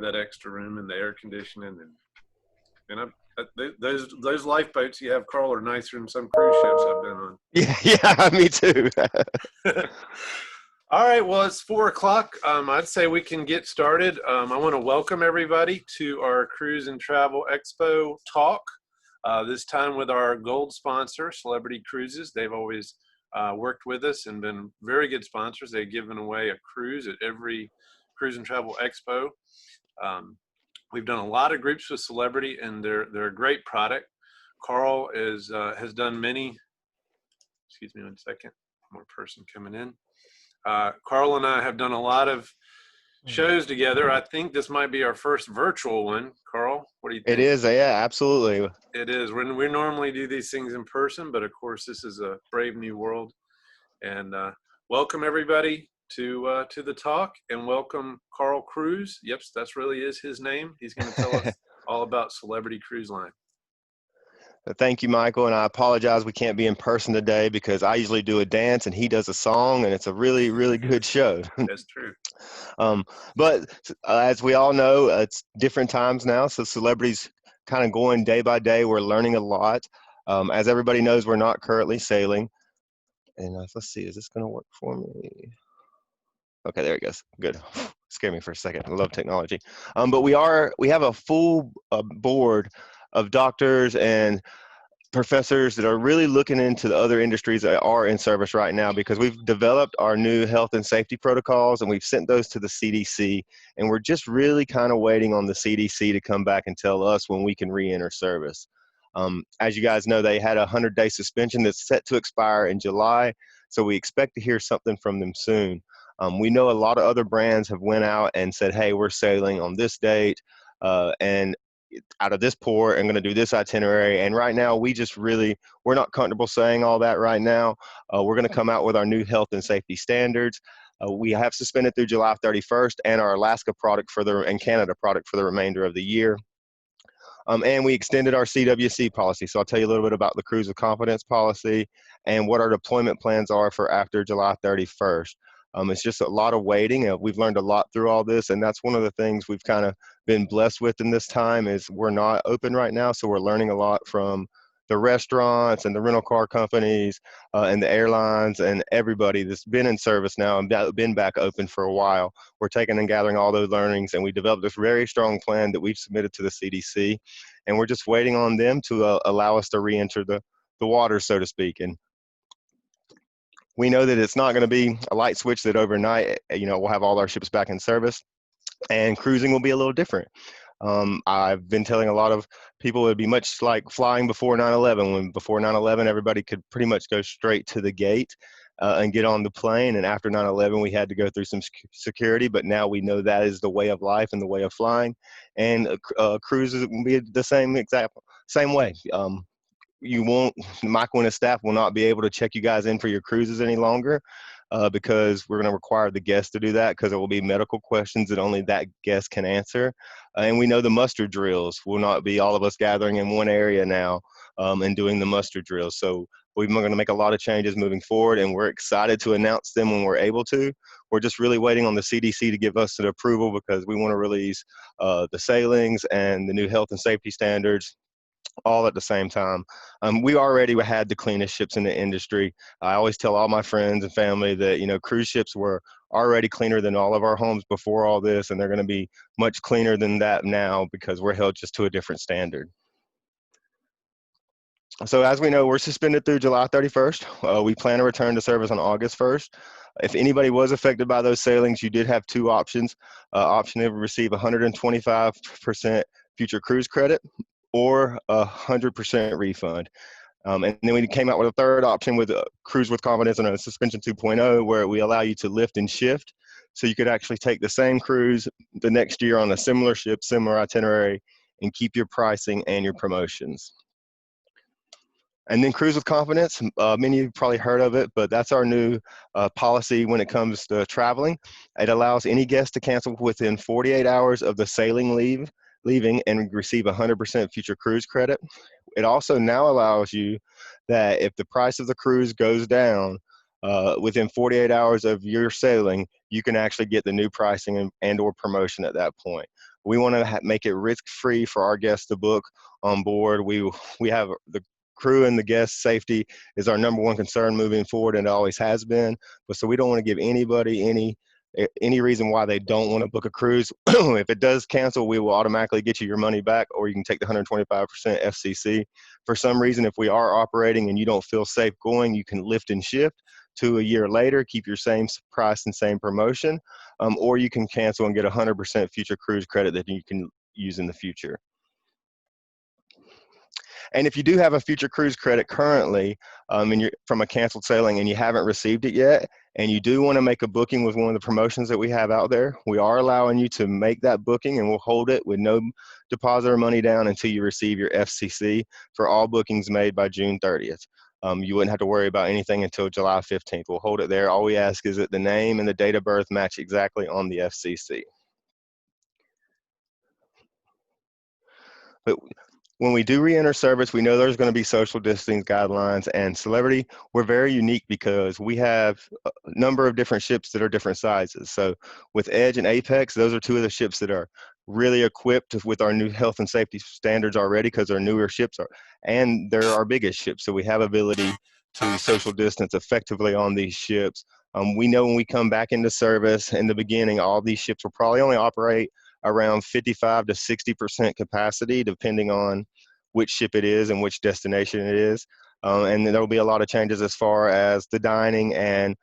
that extra room and the air conditioning those lifeboats you have, Carl, are nicer than some cruise ships I've been on. Yeah, me too. All right, well, it's 4 o'clock. I'd say we can get started. I want to welcome everybody to our Cruise and Travel Expo talk. This time with our gold sponsor, Celebrity Cruises. They've always worked with us and been very good sponsors. They've given away a cruise at every Cruise and Travel Expo. We've done a lot of groups with Celebrity, and they're a great product. Carl has done many. Excuse me 1 second. More person coming in. Carl and I have done a lot of shows together. I think this might be our first virtual one. Carl, what do you think? It is, yeah, absolutely. It is. We normally do these things in person, but of course this is a brave new world. And welcome everybody to the talk, and welcome Carl Cruz. Yep, that really is his name. He's going to tell us all about Celebrity Cruise Line. Thank you, Michael, and I apologize we can't be in person today because I usually do a dance and he does a song, and it's a really, really good show. That's true. But as we all know, it's different times now, so Celebrity's kind of going day by day. We're learning a lot. As everybody knows, we're not currently sailing. And let's see, is this going to work for me? Okay, there it goes. Good. Scared me for a second. I love technology. But we have a full board of doctors and professors that are really looking into the other industries that are in service right now, because we've developed our new health and safety protocols and we've sent those to the CDC, and we're just really kind of waiting on the CDC to come back and tell us when we can re-enter service. As you guys know, they had a 100-day suspension that's set to expire in July, so we expect to hear something from them soon. We know a lot of other brands have went out and said, hey, we're sailing on this date and out of this port and going to do this itinerary. And right now, we're not comfortable saying all that right now. We're going to come out with our new health and safety standards. We have suspended through July 31st and our Alaska product and Canada product for the remainder of the year. And we extended our CWC policy. So I'll tell you a little bit about the Cruise with Confidence policy and what our deployment plans are for after July 31st. It's just a lot of waiting. We've learned a lot through all this, and that's one of the things we've kind of been blessed with in this time is we're not open right now, so we're learning a lot from the restaurants and the rental car companies and the airlines and everybody that's been in service now and been back open for a while. We're taking and gathering all those learnings, and we developed this very strong plan that we've submitted to the CDC, and we're just waiting on them to allow us to re-enter the water, so to speak. And we know that it's not going to be a light switch that overnight, we'll have all our ships back in service, and cruising will be a little different. I've been telling a lot of people it would be much like flying before 9/11, when before 9/11 everybody could pretty much go straight to the gate and get on the plane, and after 9/11 we had to go through some security, but now we know that is the way of life and the way of flying, and cruises will be the same way. Michael and his staff will not be able to check you guys in for your cruises any longer because we're going to require the guests to do that, because it will be medical questions that only that guest can answer. And we know the muster drills will not be all of us gathering in one area now and doing the muster drills. So we're going to make a lot of changes moving forward, and we're excited to announce them when we're able to. We're just really waiting on the CDC to give us an approval, because we want to release the sailings and the new health and safety standards all at the same time. We already had the cleanest ships in the industry. I always tell all my friends and family that, cruise ships were already cleaner than all of our homes before all this, and they're going to be much cleaner than that now because we're held just to a different standard. So as we know, we're suspended through July 31st. We plan to return to service on August 1st. If anybody was affected by those sailings, you did have two options. Option to receive 125% future cruise credit, or 100% refund. And then we came out with a third option with Cruise with Confidence and a Suspension 2.0, where we allow you to lift and shift. So you could actually take the same cruise the next year on a similar ship, similar itinerary, and keep your pricing and your promotions. And then Cruise with Confidence, many of you probably heard of it, but that's our new policy when it comes to traveling. It allows any guest to cancel within 48 hours of the sailing leaving and receive 100% future cruise credit. It also now allows you that if the price of the cruise goes down within 48 hours of your sailing, you can actually get the new pricing and or promotion at that point. We want to make it risk-free for our guests to book on board. We have the crew and the guest safety is our number one concern moving forward, and it always has been. But so we don't want to give anybody any reason why they don't want to book a cruise. If it does cancel, we will automatically get you your money back, or you can take the 125% FCC. For some reason, if we are operating and you don't feel safe going, you can lift and shift to a year later, keep your same price and same promotion, or you can cancel and get 100% future cruise credit that you can use in the future. And if you do have a future cruise credit currently, and you're from a canceled sailing and you haven't received it yet, and you do want to make a booking with one of the promotions that we have out there, we are allowing you to make that booking, and we'll hold it with no deposit or money down until you receive your FCC for all bookings made by June 30th. You wouldn't have to worry about anything until July 15th. We'll hold it there. All we ask is that the name and the date of birth match exactly on the FCC. But when we do re-enter service, we know there's going to be social distancing guidelines, and Celebrity, we're very unique because we have a number of different ships that are different sizes. So with Edge and Apex, those are two of the ships that are really equipped with our new health and safety standards already, because they're newer ships, and they're our biggest ships. So we have ability to social distance effectively on these ships. We know when we come back into service in the beginning, all these ships will probably only operate around 55 to 60% capacity, depending on which ship it is and which destination it is. And there will be a lot of changes as far as the dining and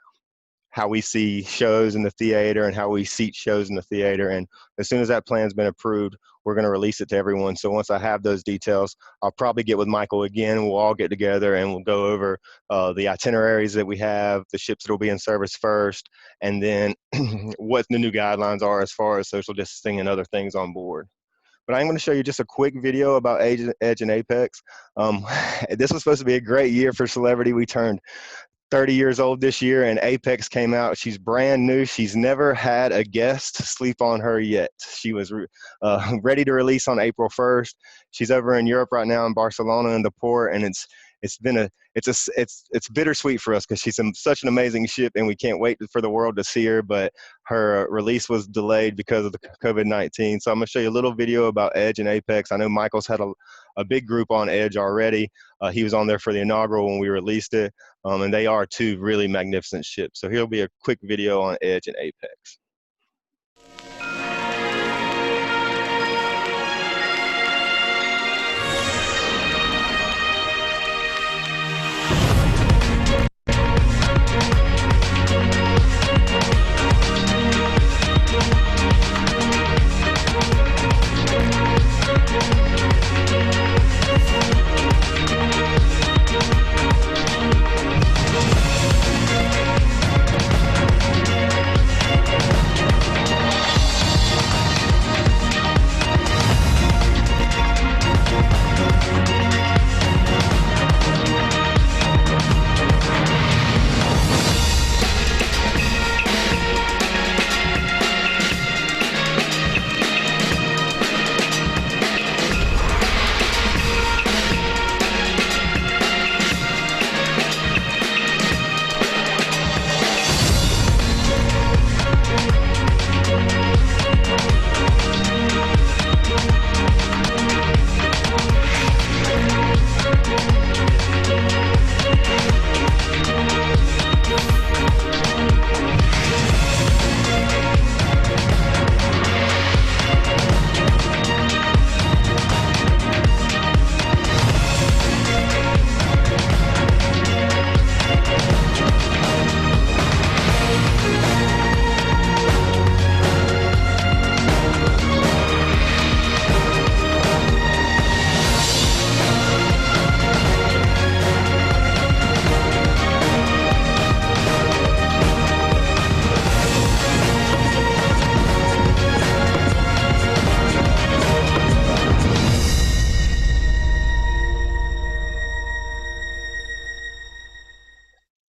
how we see shows in the theater and how we seat shows in the theater. And as soon as that plan's been approved, we're going to release it to everyone. So once I have those details, I'll probably get with Michael again. We'll all get together and we'll go over the itineraries that we have, the ships that will be in service first, and then what the new guidelines are as far as social distancing and other things on board. But I'm going to show you just a quick video about Edge and Apex. This was supposed to be a great year for Celebrity. We turned 30 years old this year, and Apex came out. She's brand new. She's never had a guest sleep on her yet. She was ready to release on April 1st. She's over in Europe right now in Barcelona in the port, and it's bittersweet for us because she's such an amazing ship, and we can't wait for the world to see her. But her release was delayed because of the COVID-19. So I'm going to show you a little video about Edge and Apex. I know Michael's had a big group on Edge already. He was on there for the inaugural when we released it. And they are two really magnificent ships. So here'll be a quick video on Edge and Apex.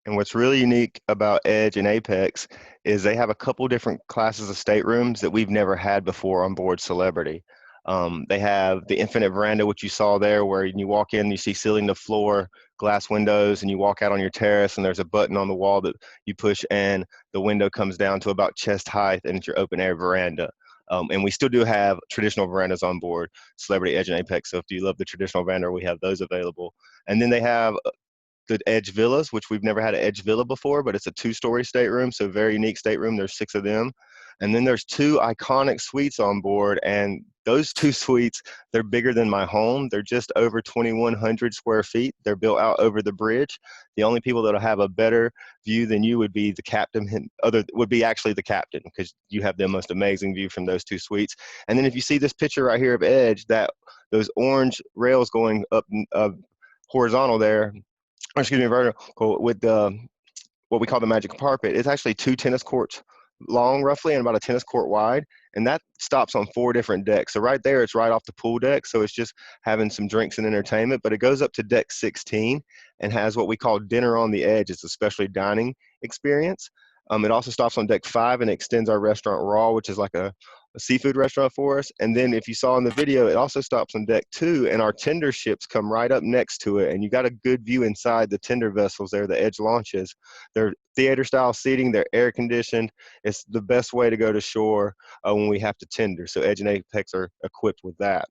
And what's really unique about Edge and Apex is they have a couple different classes of staterooms that we've never had before on board Celebrity. They have the infinite veranda, which you saw there, where you walk in, you see ceiling to floor, glass windows, and you walk out on your terrace, and there's a button on the wall that you push, and the window comes down to about chest height, and it's your open air veranda. And we still do have traditional verandas on board, Celebrity, Edge, and Apex. So if you love the traditional veranda, we have those available. And then they have the Edge Villas, which we've never had an Edge Villa before, but it's a 2-story stateroom, so very unique stateroom. There's 6 of them. And then there's 2 iconic suites on board, and those 2 suites, they're bigger than my home. They're just over 2,100 square feet. They're built out over the bridge. The only people that'll have a better view than you would be the captain, would be actually the captain, because you have the most amazing view from those 2 suites. And then if you see this picture right here of Edge, those orange rails going up horizontal there, or excuse me, vertical, with what we call the magic carpet. It's actually 2 tennis courts long, roughly, and about a tennis court wide, and that stops on 4 different decks. So right there, it's right off the pool deck, so it's just having some drinks and entertainment, but it goes up to deck 16 and has what we call dinner on the edge. It's a specialty dining experience. It also stops on deck 5 and extends our restaurant Raw, which is like a seafood restaurant for us. And then if you saw in the video, it also stops on deck 2, and our tender ships come right up next to it, and you got a good view inside the tender vessels there, the Edge launches. They're theater style seating, they're air conditioned. It's the best way to go to shore when we have to tender. So Edge and Apex are equipped with that.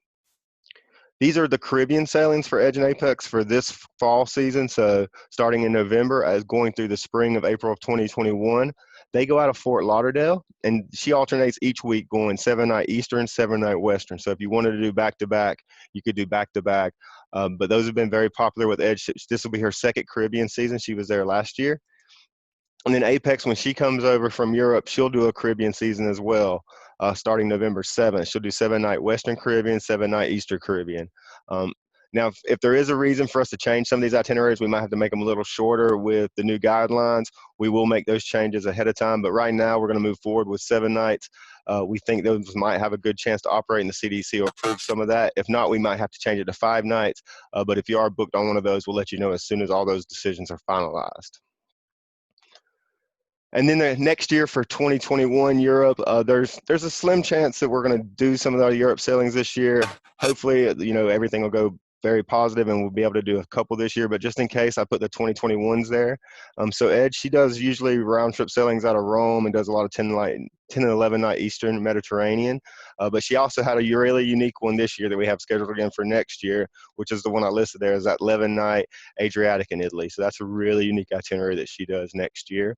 These are the Caribbean sailings for Edge and Apex for this fall season. So starting in November, as going through the spring of April of 2021, they go out of Fort Lauderdale, and she alternates each week going 7-night Eastern, 7-night Western. So if you wanted to do back-to-back, you could do back-to-back. But those have been very popular with Edge. This will be her 2nd Caribbean season. She was there last year. And then Apex, when she comes over from Europe, she'll do a Caribbean season as well, starting November 7th. She'll do 7-night Western Caribbean, 7-night Eastern Caribbean. Now, if there is a reason for us to change some of these itineraries, we might have to make them a little shorter with the new guidelines. We will make those changes ahead of time, but right now we're going to move forward with 7 nights. We think those might have a good chance to operate, and the CDC will approve some of that. If not, we might have to change it to 5 nights, but if you are booked on one of those, we'll let you know as soon as all those decisions are finalized. And then the next year for 2021 Europe, there's a slim chance that we're going to do some of the Europe sailings this year. Hopefully, everything will go very positive and we'll be able to do a couple this year, but just in case, I put the 2021s there. So Ed, she does usually round trip sailings out of Rome and does a lot of 10 and 11 night Eastern Mediterranean, but she also had a really unique one this year that we have scheduled again for next year, which is the one I listed there, is that 11 night Adriatic in Italy. So that's a really unique itinerary that she does next year.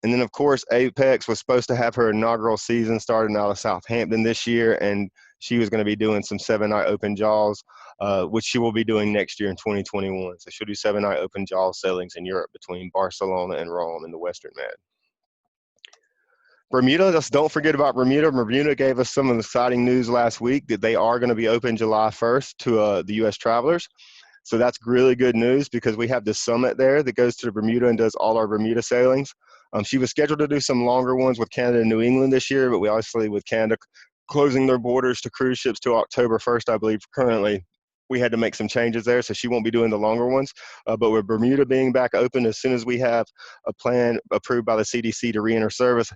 And then, of course, Apex was supposed to have her inaugural season starting out of Southampton this year, and she was going to be doing some 7-night open jaws, which she will be doing next year in 2021. So she'll do 7-night open jaw sailings in Europe between Barcelona and Rome in the Western Med. Bermuda, just don't forget about Bermuda. Bermuda gave us some exciting news last week that they are going to be open July 1st to the U.S. travelers. So that's really good news because we have this summit there that goes to Bermuda and does all our Bermuda sailings. She was scheduled to do some longer ones with Canada and New England this year, but we obviously, with Canada closing their borders to cruise ships till October 1st, I believe, currently, we had to make some changes there, so she won't be doing the longer ones. But with Bermuda being back open, as soon as we have a plan approved by the CDC to re-enter service,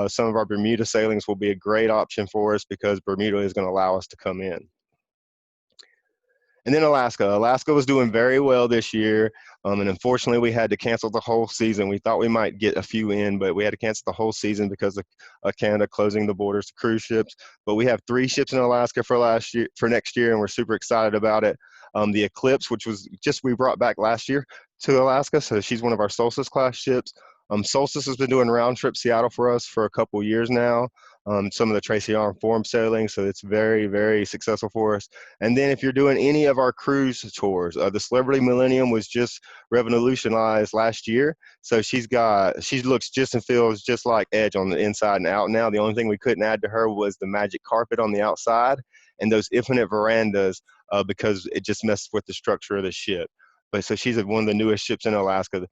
some of our Bermuda sailings will be a great option for us because Bermuda is going to allow us to come in. And then Alaska. Alaska was doing very well this year, and unfortunately we had to cancel the whole season. We thought we might get a few in, but we had to cancel the whole season because of Canada closing the borders to cruise ships. But we have 3 ships in Alaska for next year, and we're super excited about it. The Eclipse, which was we brought back last year to Alaska, so she's one of our Solstice class ships. Solstice has been doing round trip Seattle for us for a couple years now. Some of the Tracy Arm Forum sailing, so it's very, very successful for us. And then if you're doing any of our cruise tours, the Celebrity Millennium was just revolutionized last year. So she looks just and feels just like Edge on the inside and out now. The only thing we couldn't add to her was the magic carpet on the outside and those infinite verandas because it just messed with the structure of the ship. But so she's one of the newest ships in Alaska.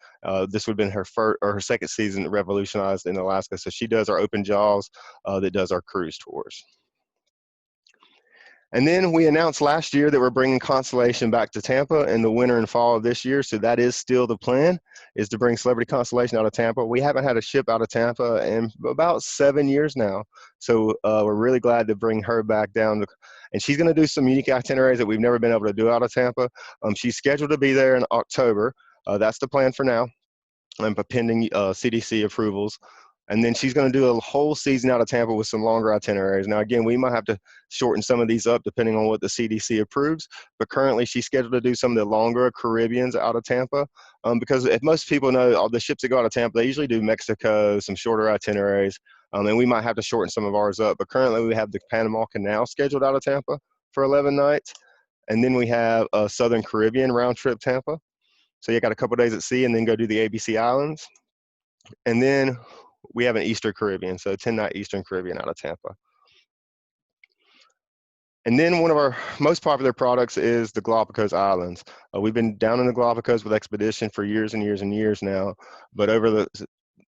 This would have been her second season revolutionized in Alaska. So she does our open jaws that does our cruise tours. And then we announced last year that we're bringing Constellation back to Tampa in the winter and fall of this year. So that is still the plan, is to bring Celebrity Constellation out of Tampa. We haven't had a ship out of Tampa in about 7 years now. So we're really glad to bring her back down. And she's going to do some unique itineraries that we've never been able to do out of Tampa. She's scheduled to be there in October. That's the plan for now, pending CDC approvals. And then she's going to do a whole season out of Tampa with some longer itineraries. Now, again, we might have to shorten some of these up depending on what the CDC approves. But currently, she's scheduled to do some of the longer Caribbeans out of Tampa. Because if most people know, all the ships that go out of Tampa, they usually do Mexico, some shorter itineraries. And we might have to shorten some of ours up. But currently, we have the Panama Canal scheduled out of Tampa for 11 nights. And then we have a Southern Caribbean round trip Tampa. So you got a couple days at sea and then go do the ABC Islands. And then we have an Eastern Caribbean, so 10-night Eastern Caribbean out of Tampa. And then one of our most popular products is the Galapagos Islands. We've been down in the Galapagos with Expedition for years and years and years now, but over the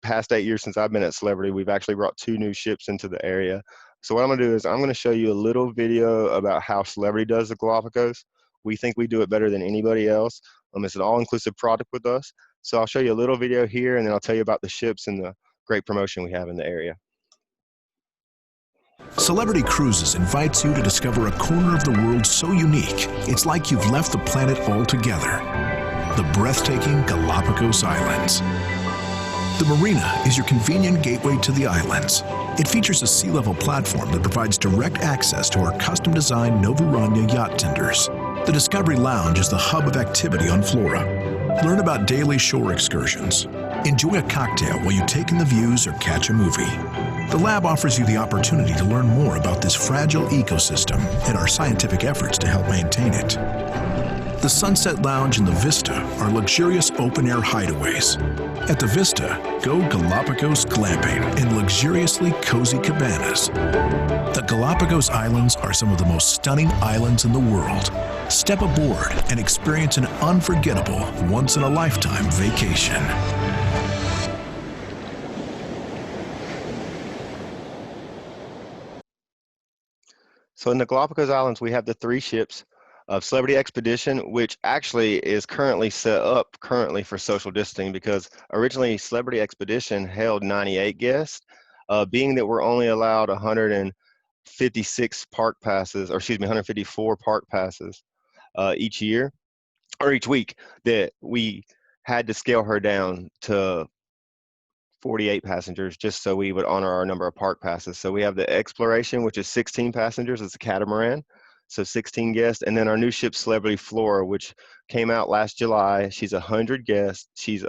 past 8 years since I've been at Celebrity, we've actually brought 2 new ships into the area. So what I'm gonna do is I'm gonna show you a little video about how Celebrity does the Galapagos. We think we do it better than anybody else. It's an all-inclusive product with us. So I'll show you a little video here, and then I'll tell you about the ships and the great promotion we have in the area. Celebrity Cruises invites you to discover a corner of the world so unique, it's like you've left the planet altogether. The breathtaking Galapagos Islands. The marina is your convenient gateway to the islands. It features a sea-level platform that provides direct access to our custom-designed Novaranya yacht tenders. The Discovery Lounge is the hub of activity on Flora. Learn about daily shore excursions. Enjoy a cocktail while you take in the views or catch a movie. The lab offers you the opportunity to learn more about this fragile ecosystem and our scientific efforts to help maintain it. The Sunset Lounge and the Vista are luxurious open-air hideaways. At the Vista, go Galapagos glamping in luxuriously cozy cabanas. The Galapagos Islands are some of the most stunning islands in the world. Step aboard and experience an unforgettable, once-in-a-lifetime vacation. So in the Galapagos Islands, we have the 3 ships of Celebrity Expedition, which actually is currently set up for social distancing because originally Celebrity Expedition held 98 guests, being that we're only allowed 156 park passes, or excuse me, 154 park passes each year, or each week, that we had to scale her down to 48 passengers just so we would honor our number of park passes. So we have the Exploration, which is 16 passengers. It's a catamaran, so 16 guests. And then our new ship, Celebrity Flora, which came out last July. She's 100 guests. She's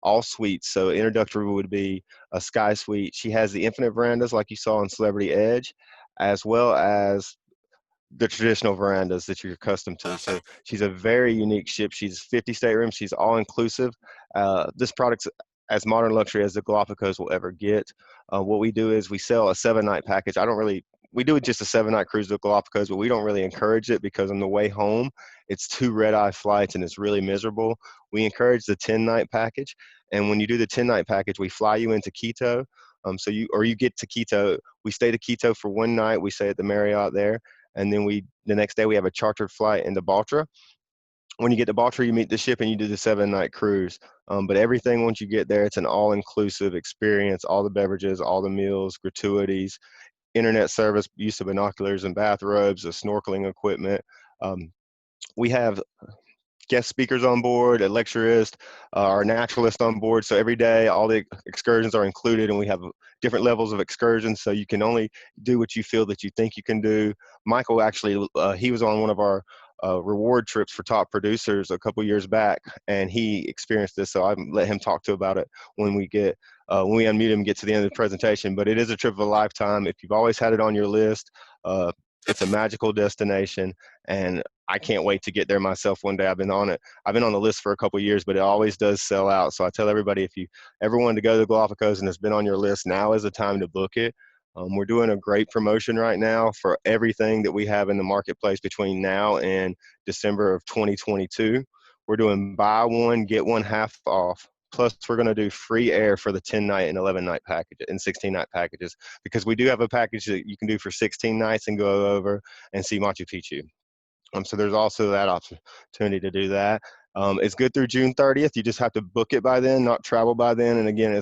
all suites. So introductory would be a sky suite. She has the infinite verandas like you saw on Celebrity Edge, as well as the traditional verandas that you're accustomed to. So she's a very unique ship. She's 50 staterooms. She's all inclusive. This product's as modern luxury as the Galapagos will ever get. What we do is we sell a 7-night package. We do just a 7-night cruise to the Galapagos, but we don't really encourage it because on the way home, it's 2 red-eye flights and it's really miserable. We encourage the 10-night package. And when you do the 10-night package, we fly you into Quito. You get to Quito. We stay to Quito for 1 night. We stay at the Marriott there. And then the next day we have a chartered flight into Baltra. When you get to Baltra, you meet the ship and you do the 7-night cruise. But everything, once you get there, it's an all-inclusive experience, all the beverages, all the meals, gratuities, internet service, use of binoculars and bathrobes, the snorkeling equipment. We have guest speakers on board, a lecturist, our naturalist on board. So every day, all the excursions are included, and we have different levels of excursions. So you can only do what you feel that you think you can do. Michael actually, he was on one of our reward trips for top producers a couple years back, and he experienced this. So I let him talk about it when we unmute him and get to the end of the presentation. But it is a trip of a lifetime. If you've always had it on your list, it's a magical destination, and I can't wait to get there myself one day. I've been on the list for a couple of years, but it always does sell out. So I tell everybody, if you ever wanted to go to the Galapagos and it's been on your list, now is the time to book it. We're doing a great promotion right now for everything that we have in the marketplace between now and December of 2022. We're doing buy one, get one half off. Plus, we're going to do free air for the 10-night and 11-night package and 16-night packages, because we do have a package that you can do for 16 nights and go over and see Machu Picchu. So there's also that opportunity to do that. It's good through June 30th. You just have to book it by then, not travel by then. And again,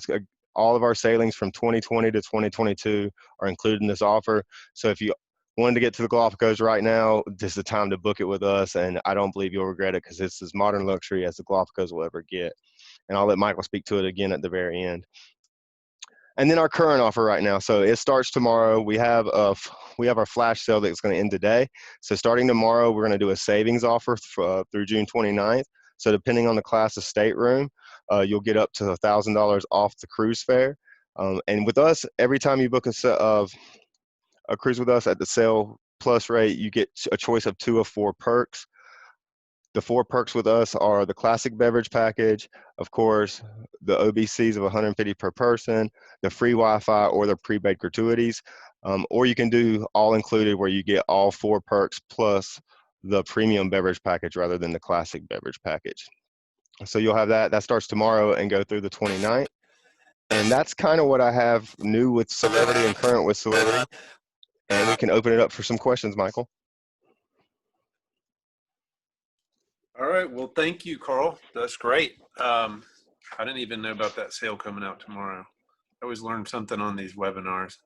all of our sailings from 2020 to 2022 are included in this offer. So if you wanted to get to the Galapagos right now, this is the time to book it with us. And I don't believe you'll regret it, because it's as modern luxury as the Galapagos will ever get. And I'll let Michael speak to it again at the very end. And then our current offer right now. So it starts tomorrow. We have our flash sale that's going to end today. So starting tomorrow, we're going to do a savings offer through June 29th. So depending on the class of stateroom, you'll get up to $1,000 off the cruise fare. And with us, every time you book a cruise with us at the Sail Plus rate, you get a choice of 2 of 4 perks. The 4 perks with us are the classic beverage package, of course, the OBCs of 150 per person, the free Wi-Fi, or the prepaid gratuities. Or you can do all included where you get all 4 perks plus the premium beverage package rather than the classic beverage package. So you'll have that. That starts tomorrow and go through the 29th. And that's kind of what I have new with Celebrity and current with Celebrity. And we can open it up for some questions, Michael. All right. Well, thank you, Carl. That's great. I didn't even know about that sale coming out tomorrow. I always learn something on these webinars.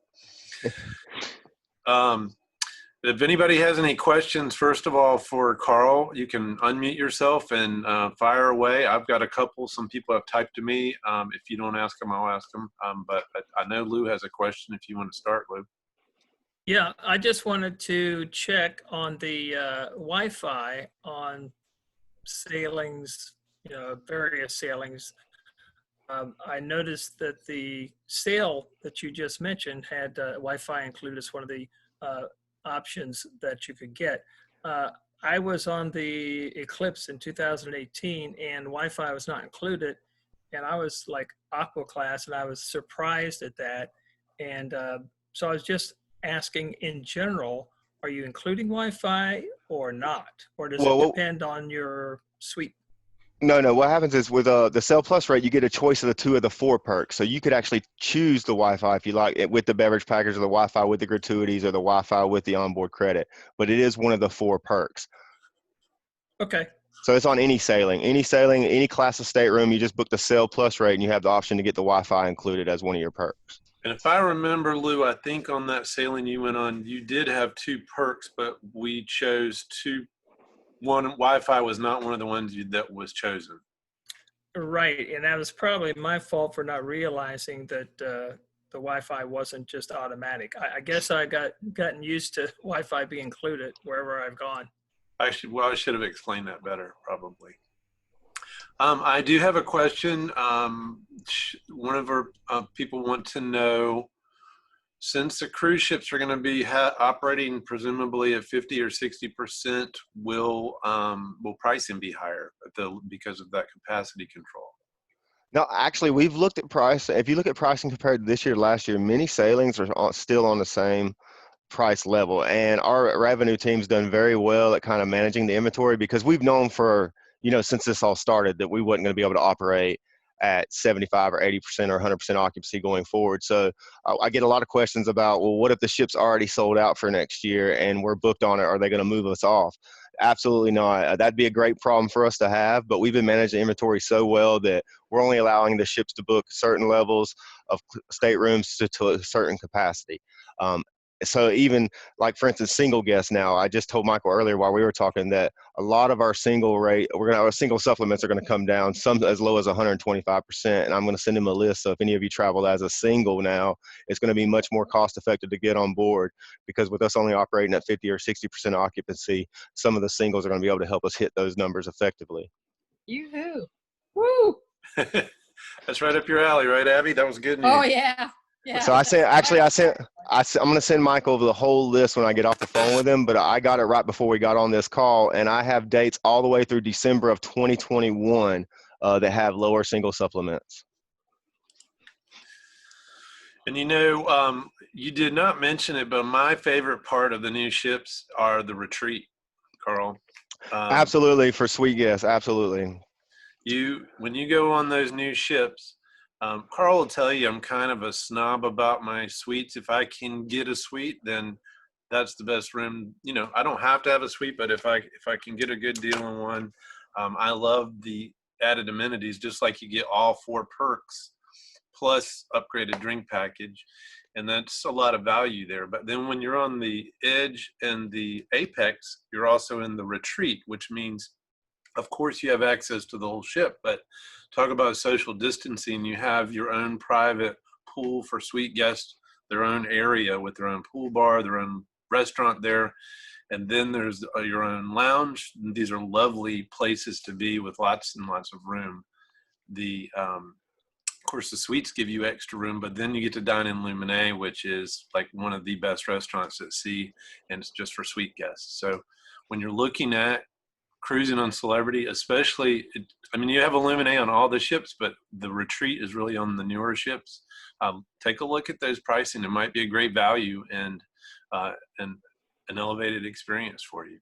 If anybody has any questions, first of all, for Carl, you can unmute yourself and fire away. I've got a couple. Some people have typed to me. If you don't ask them, I'll ask them. But I know Lou has a question if you want to start, Lou. Yeah, I just wanted to check on the Wi-Fi on sailings, various sailings. I noticed that the sail that you just mentioned had Wi-Fi included as one of the options that you could get. I was on the Eclipse in 2018 and Wi-Fi was not included, and I was like aqua class, and I was surprised at that. And so I was just asking, in general, are you including Wi-Fi or not? Or does it depend on your suite? No. What happens is with the Sail Plus rate, you get a choice of the 2 of the 4 perks. So you could actually choose the Wi-Fi if you like it, with the beverage package, or the Wi-Fi with the gratuities, or the Wi-Fi with the onboard credit. But it is one of the 4 perks. Okay. So it's on any sailing, any class of stateroom. You just book the Sail Plus rate, and you have the option to get the Wi-Fi included as one of your perks. And if I remember, Lou, I think on that sailing you went on, you did have 2 perks, but we chose 2. One, Wi-Fi was not one of the ones that was chosen. Right, and that was probably my fault for not realizing that the Wi-Fi wasn't just automatic. I guess I gotten used to Wi-Fi being included wherever I've gone. I should have explained that better, probably. I do have a question. One of our people want to know, since the cruise ships are going to be operating presumably at 50 or 60%, will pricing be higher because of that capacity control? No, actually, we've looked at price. If you look at pricing compared to this year, last year, many sailings are still on the same price level. And our revenue team's done very well at kind of managing the inventory, because we've known for, since this all started, that we wasn't going to be able to operate at 75 or 80% or 100% occupancy going forward. So I get a lot of questions about, well, what if the ship's already sold out for next year and we're booked on it? Are they going to move us off? Absolutely not. That'd be a great problem for us to have, but we've been managing inventory so well that we're only allowing the ships to book certain levels of staterooms to a certain capacity. So even like, for instance, single guests now, I just told Michael earlier while we were talking that a lot of our single supplements are going to come down, some as low as 125%. And I'm going to send him a list. So if any of you travel as a single now, it's going to be much more cost effective to get on board, because with us only operating at 50 or 60% occupancy, some of the singles are going to be able to help us hit those numbers effectively. Yoo-hoo. Woo! That's right up your alley, right, Abby? That was good news. Oh, yeah. Yeah. So I'm going to send Michael the whole list when I get off the phone with him, but I got it right before we got on this call, and I have dates all the way through December of 2021 that have lower single supplements. And you did not mention it, but my favorite part of the new ships are the retreat, Carl. Absolutely, for suite guests, absolutely. When you go on those new ships, Carl will tell you I'm kind of a snob about my suites. If I can get a suite, then that's the best room. I don't have to have a suite, but if I can get a good deal on one, I love the added amenities, just like you get all 4 perks plus upgraded drink package. And that's a lot of value there. But then when you're on the Edge and the Apex, you're also in the retreat, which means, of course, you have access to the whole ship, but talk about social distancing. You have your own private pool for suite guests, their own area with their own pool bar, their own restaurant there. And then there's your own lounge. These are lovely places to be with lots and lots of room. Of course, the suites give you extra room, but then you get to dine in Luminae, which is like one of the best restaurants at sea, and it's just for suite guests. So when you're looking at cruising on Celebrity, especially, I mean, you have a Luminae on all the ships, but the retreat is really on the newer ships. Take a look at those pricing. It might be a great value and an elevated experience for you.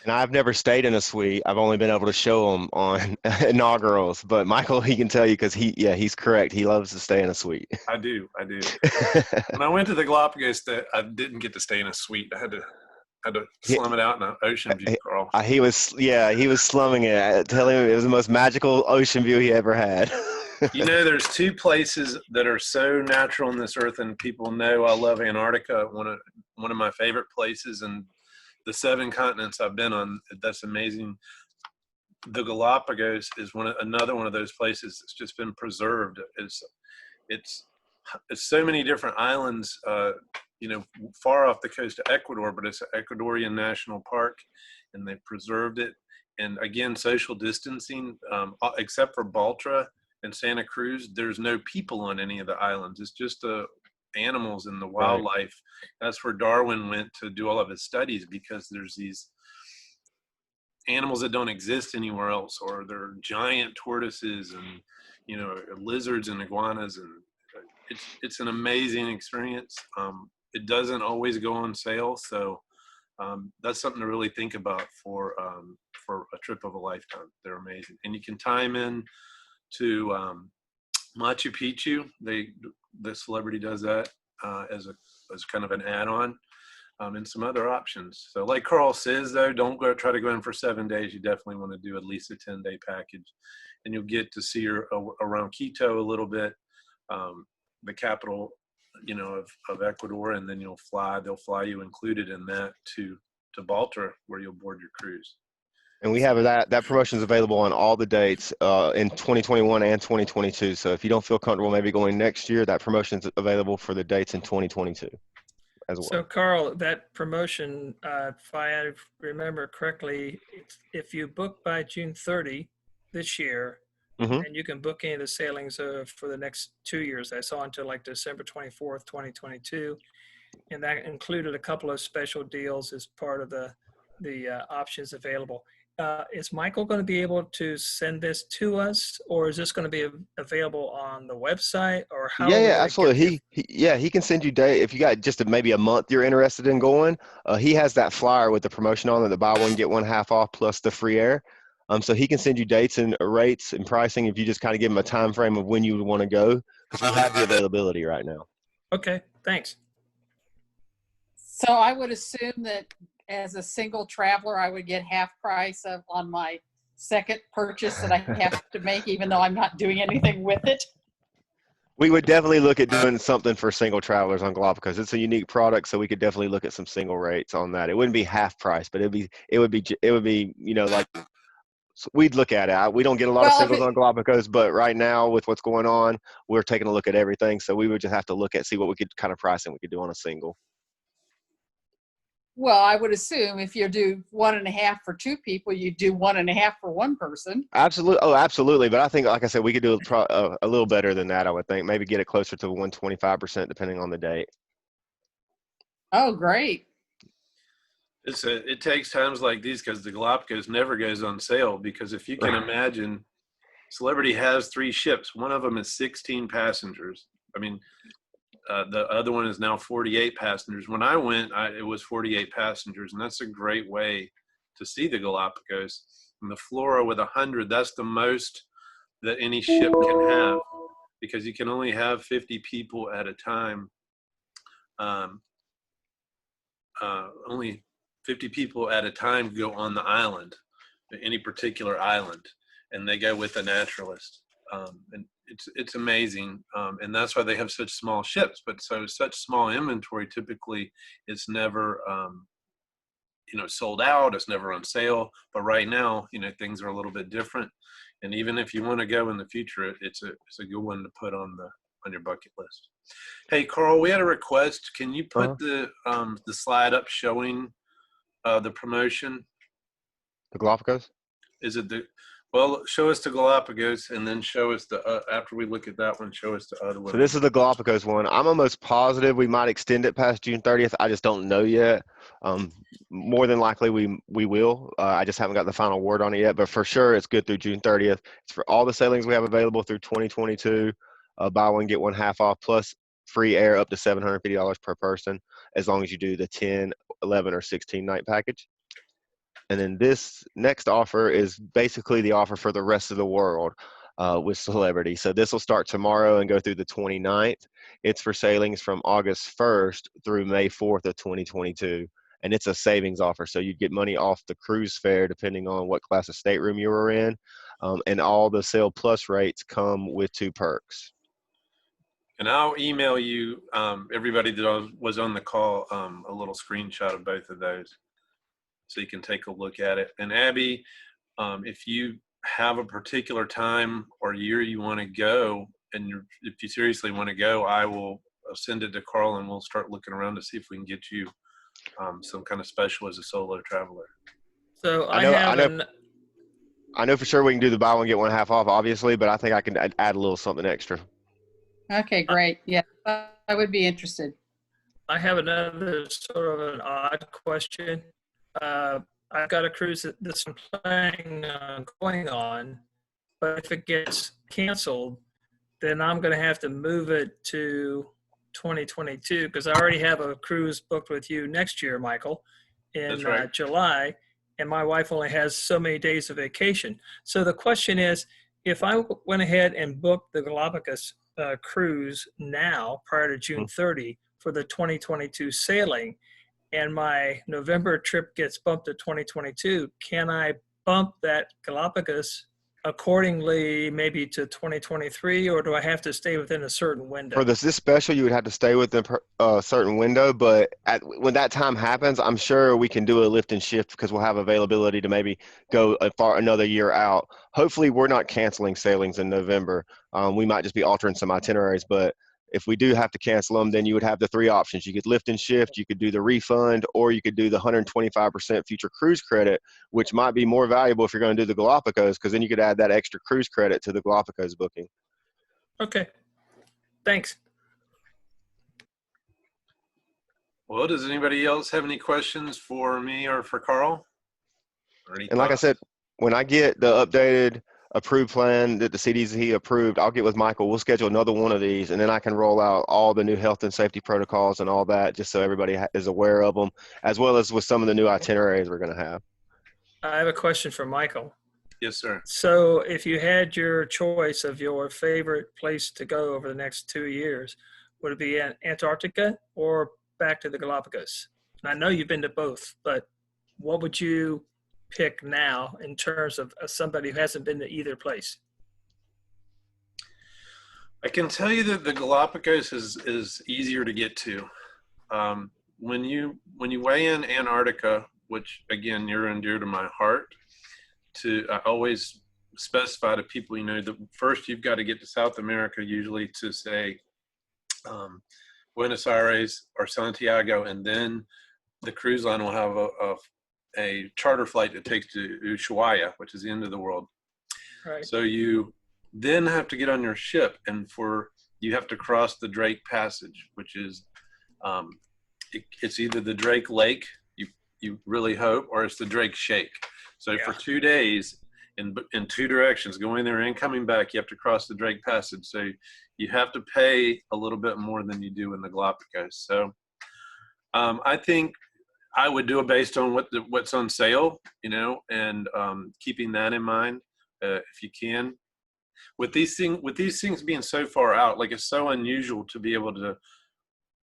And I've never stayed in a suite. I've only been able to show them on inaugurals. But Michael, he can tell you because he's correct. He loves to stay in a suite. I do. When I went to the Galapagos, I didn't get to stay in a suite. I had to slum it out in an ocean view, Carl. He was slumming it. Tell him it was the most magical ocean view he ever had. You know, there's two places that are so natural on this earth, and people know I love Antarctica. One of my favorite places, and the 7 continents I've been on, that's amazing. The Galapagos is another one of those places that's just been preserved. It's so many different islands, far off the coast of Ecuador, but it's an Ecuadorian national park, and they preserved it. And again, social distancing, except for Baltra and Santa Cruz, there's no people on any of the islands. It's just the animals and the wildlife. Right. That's where Darwin went to do all of his studies, because there's these animals that don't exist anywhere else, or they're giant tortoises and lizards and iguanas, and it's an amazing experience. It doesn't always go on sale, so that's something to really think about for a trip of a lifetime. They're amazing, and you can time in to Machu Picchu. The Celebrity does that as kind of an add-on, and some other options. So like Carl says, though, don't try to go in for 7 days. You definitely want to do at least a 10-day package, and you'll get to see around Quito a little bit, the capital, of Ecuador, and then they'll fly you included in that to Baltra, where you'll board your cruise. And we have that promotion is available on all the dates in 2021 and 2022. So if you don't feel comfortable maybe going next year, that promotion is available for the dates in 2022 as well. So Carl, that promotion, if I remember correctly, if you book by June 30 this year, and you can book any of the sailings for the next 2 years. I saw until like December 24th, 2022. And that included a couple of special deals as part of the options available. Is Michael going to be able to send this to us, or is this going to be available on the website, or how? Yeah, absolutely. He can send you if you got just maybe a month you're interested in going. He has that flyer with the promotion on it, the buy one get one half off plus the free air. So he can send you dates and rates and pricing if you just kind of give him a time frame of when you would want to go, because we have the availability right now. Okay, thanks. So I would assume that as a single traveler, I would get half price on my second purchase that I have to make, even though I'm not doing anything with it. We would definitely look at doing something for single travelers on Galapagos. It's a unique product, so we could definitely look at some single rates on that. It wouldn't be half price, but it would be like. So we'd look at it. We don't get a lot of singles on Galapagos, but right now with what's going on, we're taking a look at everything. So we would just have to look at, see what we could kind of pricing we could do on a single. Well, I would assume if you do 1.5 for 2 people, you do 1.5 for 1 person. Absolutely. Oh, absolutely. But I think, like I said, we could do a little better than that, I would think. Maybe get it closer to 125% depending on the date. Oh, great. It takes times like these, because the Galapagos never goes on sale, because if you can imagine, Celebrity has 3 ships. One of them is 16 passengers. I mean, the other one is now 48 passengers. When I went, it was 48 passengers, and that's a great way to see the Galapagos. And the Flora with 100, that's the most that any ship can have, because you can only have 50 people at a time. Only 50 people at a time go on the island, any particular island, and they go with a naturalist. And it's amazing. And that's why they have such small ships, but such small inventory, typically it's never, sold out. It's never on sale. But right now, things are a little bit different. And even if you want to go in the future, it's a good one to put on on your bucket list. Hey, Carl, we had a request. Can you put Uh-huh. the slide up showing the promotion? The Galapagos? Is it well, show us the Galapagos and then show us after we look at that one, show us the other one. So this is the Galapagos one. I'm almost positive we might extend it past June 30th. I just don't know yet. More than likely we will. I just haven't got the final word on it yet, but for sure it's good through June 30th. It's for all the sailings we have available through 2022. Buy one, get one half off, plus free air up to $750 per person, as long as you do the 10, 11, or 16 night package. And then this next offer is basically the offer for the rest of the world with Celebrity. So this will start tomorrow and go through the 29th. It's for sailings from August 1st through May 4th of 2022. And it's a savings offer. So you'd get money off the cruise fare depending on what class of stateroom you were in. And all the Sail Plus rates come with 2 perks. And I'll email you, everybody that was on the call, a little screenshot of both of those, so you can take a look at it. And Abby, if you have a particular time or year you want to go, and if you seriously want to go, I will send it to Carl and we'll start looking around to see if we can get you some kind of special as a solo traveler. So I know for sure we can do the buy one, get one half off, obviously, but I think I can add a little something extra. Okay, great. Yeah, I would be interested. I have another sort of an odd question. I've got a cruise that I'm planning on going on, but if it gets canceled, then I'm going to have to move it to 2022 because I already have a cruise booked with you next year, Michael, in right. July, and my wife only has so many days of vacation. So the question is, if I went ahead and booked the Galapagos cruise now prior to June 30 for the 2022 sailing, and my November trip gets bumped to 2022, can I bump that Galapagos accordingly maybe to 2023, or do I have to stay within a certain window? For this special, you would have to stay within a certain window, but when that time happens, I'm sure we can do a lift and shift because we'll have availability to maybe go another year out. Hopefully, we're not canceling sailings in November. We might just be altering some itineraries, but if we do have to cancel them, then you would have the 3 options. You could lift and shift, you could do the refund, or you could do the 125% future cruise credit, which might be more valuable if you're going to do the Galapagos, because then you could add that extra cruise credit to the Galapagos booking. Okay, thanks. Well, does anybody else have any questions for me or for Carl? And like I said, when I get the updated approved plan that the CDC approved, I'll get with Michael. We'll schedule another one of these, and then I can roll out all the new health and safety protocols and all that, just so everybody is aware of them, as well as with some of the new itineraries we're going to have. I have a question for Michael. Yes, sir. So if you had your choice of your favorite place to go over the next 2 years, would it be Antarctica or back to the Galapagos? And I know you've been to both, but what would you pick now in terms of somebody who hasn't been to either place? I can tell you that the Galapagos is easier to get to. When you weigh in Antarctica, which again near and dear to my heart, I always specify to people, that first you've got to get to South America, usually to say Buenos Aires or Santiago, and then the cruise line will have a charter flight that takes to Ushuaia, which is the end of the world. Right. So you then have to get on your ship, and you have to cross the Drake Passage, which is it's either the Drake Lake, you really hope, or it's the Drake Shake. So for 2 days in 2 directions, going there and coming back, you have to cross the Drake Passage. So you have to pay a little bit more than you do in the Galapagos. So I think I would do it based on what's on sale, and keeping that in mind, if you can. With these things being so far out, like it's so unusual to be able to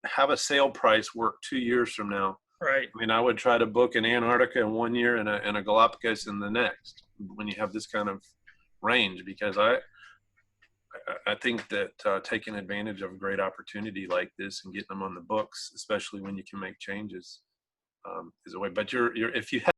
have a sale price work 2 years from now. Right. I mean, I would try to book in Antarctica in 1 year and a Galapagos in the next, when you have this kind of range, because I think that taking advantage of a great opportunity like this and getting them on the books, especially when you can make changes, is a way. But if you have